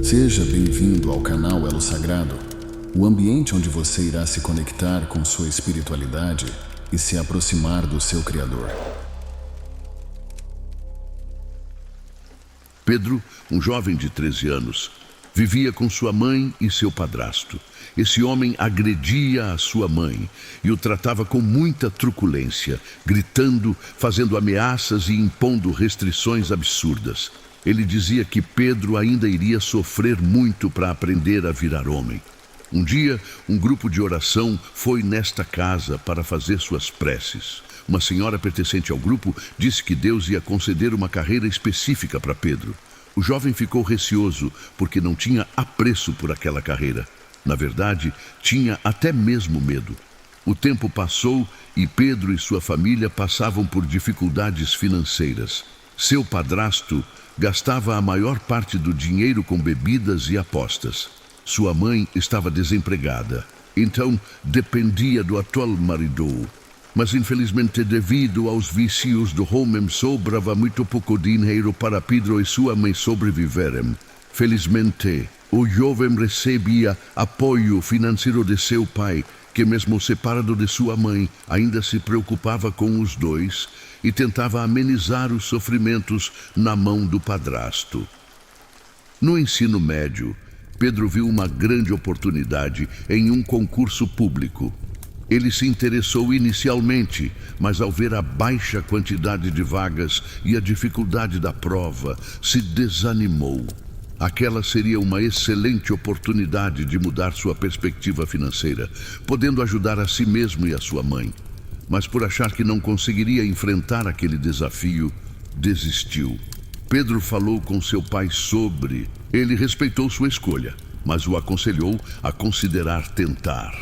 Seja bem-vindo ao canal Elo Sagrado, o ambiente onde você irá se conectar com sua espiritualidade e se aproximar do seu Criador. Pedro, um jovem de 13 anos, vivia com sua mãe e seu padrasto. Esse homem agredia a sua mãe e o tratava com muita truculência, gritando, fazendo ameaças e impondo restrições absurdas. Ele dizia que Pedro ainda iria sofrer muito para aprender a virar homem. Um dia, um grupo de oração foi nesta casa para fazer suas preces. Uma senhora pertencente ao grupo disse que Deus ia conceder uma carreira específica para Pedro. O jovem ficou receoso porque não tinha apreço por aquela carreira. Na verdade, tinha até mesmo medo. O tempo passou e Pedro e sua família passavam por dificuldades financeiras. Seu padrasto gastava a maior parte do dinheiro com bebidas e apostas. Sua mãe estava desempregada, então dependia do atual marido. Mas infelizmente, devido aos vícios do homem, sobrava muito pouco dinheiro para Pedro e sua mãe sobreviverem. Felizmente, o jovem recebia apoio financeiro de seu pai, que mesmo separado de sua mãe, ainda se preocupava com os dois e tentava amenizar os sofrimentos na mão do padrasto. No ensino médio, Pedro viu uma grande oportunidade em um concurso público. Ele se interessou inicialmente, mas ao ver a baixa quantidade de vagas e a dificuldade da prova, se desanimou. Aquela seria uma excelente oportunidade de mudar sua perspectiva financeira, podendo ajudar a si mesmo e a sua mãe. Mas por achar que não conseguiria enfrentar aquele desafio, desistiu. Pedro falou com seu pai sobre. Ele respeitou sua escolha, mas o aconselhou a considerar tentar.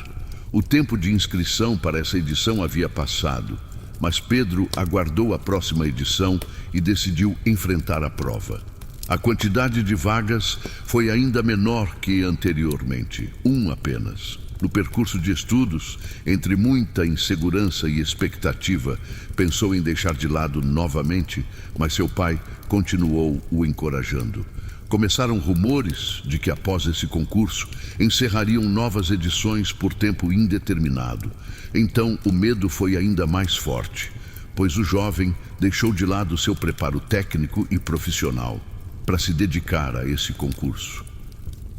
O tempo de inscrição para essa edição havia passado, mas Pedro aguardou a próxima edição e decidiu enfrentar a prova. A quantidade de vagas foi ainda menor que anteriormente, apenas. No percurso de estudos, entre muita insegurança e expectativa, pensou em deixar de lado novamente, mas seu pai continuou o encorajando. Começaram rumores de que após esse concurso encerrariam novas edições por tempo indeterminado. Então o medo foi ainda mais forte, pois o jovem deixou de lado seu preparo técnico e profissional para se dedicar a esse concurso.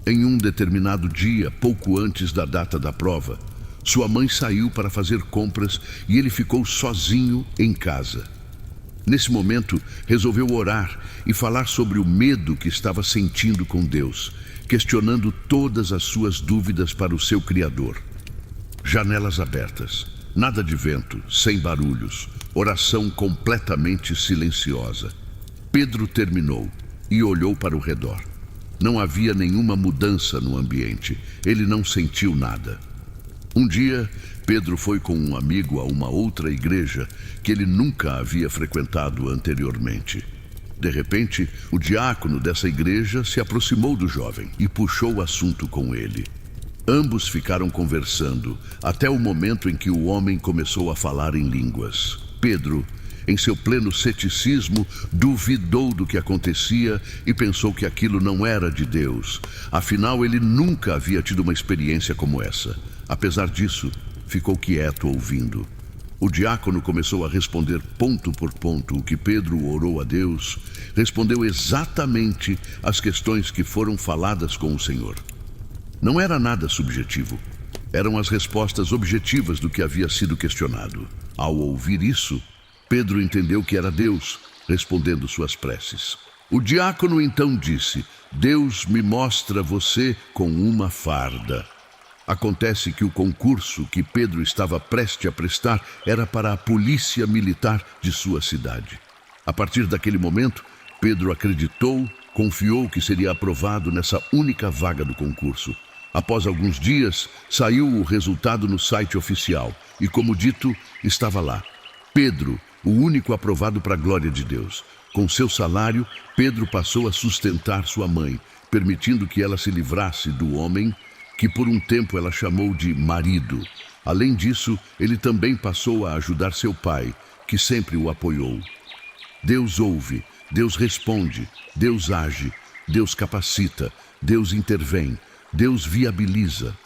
Em um determinado dia, pouco antes da data da prova, sua mãe saiu para fazer compras e ele ficou sozinho em casa. Nesse momento, resolveu orar e falar sobre o medo que estava sentindo com Deus, questionando todas as suas dúvidas para o seu Criador. Janelas abertas, nada de vento, sem barulhos, oração completamente silenciosa. Pedro terminou e olhou para o redor. Não havia nenhuma mudança no ambiente, ele não sentiu nada. Um dia, Pedro foi com um amigo a uma outra igreja que ele nunca havia frequentado anteriormente. De repente, o diácono dessa igreja se aproximou do jovem e puxou o assunto com ele. Ambos ficaram conversando até o momento em que o homem começou a falar em línguas. Pedro, em seu pleno ceticismo, duvidou do que acontecia e pensou que aquilo não era de Deus. Afinal, ele nunca havia tido uma experiência como essa. Apesar disso, ficou quieto ouvindo. O diácono começou a responder ponto por ponto o que Pedro orou a Deus. Respondeu exatamente as questões que foram faladas com o Senhor. Não era nada subjetivo. Eram as respostas objetivas do que havia sido questionado. Ao ouvir isso, Pedro entendeu que era Deus respondendo suas preces. O diácono então disse: Deus me mostra você com uma farda. Acontece que o concurso que Pedro estava prestes a prestar era para a polícia militar de sua cidade. A partir daquele momento, Pedro acreditou, confiou que seria aprovado nessa única vaga do concurso. Após alguns dias, saiu o resultado no site oficial e, como dito, estava lá: Pedro, o único aprovado para a glória de Deus. Com seu salário, Pedro passou a sustentar sua mãe, permitindo que ela se livrasse do homem que por um tempo ela chamou de marido. Além disso, ele também passou a ajudar seu pai, que sempre o apoiou. Deus ouve, Deus responde, Deus age, Deus capacita, Deus intervém, Deus viabiliza.